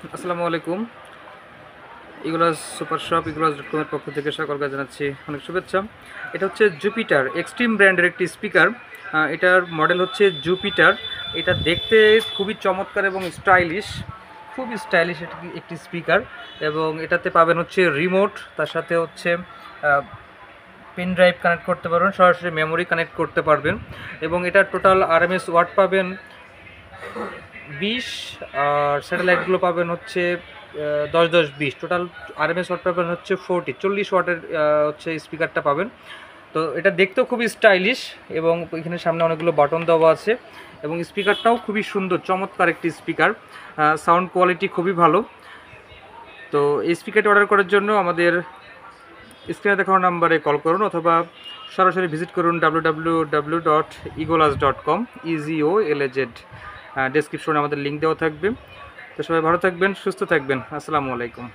আসসালামু আলাইকুম। ইগলাস super shop ইগলাস.com এর পক্ষ থেকে সকলকে জানাচ্ছি অনেক শুভেচ্ছা। এটা হচ্ছে জুপিটার এক্সট্রিম ব্র্যান্ডের একটি স্পিকার। এটার মডেল হচ্ছে জুপিটার। এটা দেখতে খুবই চমৎকার এবং স্টাইলিশ, খুবই স্টাইলিশ একটি স্পিকার। এবং এটাতে পাবেন হচ্ছে রিমোট, তার সাথে হচ্ছে পেন ড্রাইভ কানেক্ট করতে পারবেন, সরাসরি মেমোরি কানেক্ট করতে পারবেন। এবং এটার টোটাল আরএমএস ওয়াট পাবেন 20, আর স্যাটেলাইটগুলো পাবেন হচ্ছে 10-10-20। টোটাল আরএমএস ওয়াট পাবেন হচ্ছে 40 ওয়াটের হচ্ছে স্পিকারটা পাবেন। তো এটা দেখতেও খুবই স্টাইলিশ এবং এখানে সামনে অনেকগুলো বাটন দেওয়া আছে। এবং স্পিকারটাও খুবই সুন্দর, চমৎকার একটি স্পিকার। সাউন্ড কোয়ালিটি খুবই ভালো। তো এই স্পিকারটি অর্ডার করার জন্য আমাদের স্ক্রিনে দেখানো নাম্বারে কল করুন অথবা সরাসরি ভিজিট করুন www.egolas.com EGOLAZ। ডেসক্রিপশনে আমাদের লিঙ্ক দেওয়া থাকবে। তো সবাই ভালো থাকবেন, সুস্থ থাকবেন। আসসালামু আলাইকুম।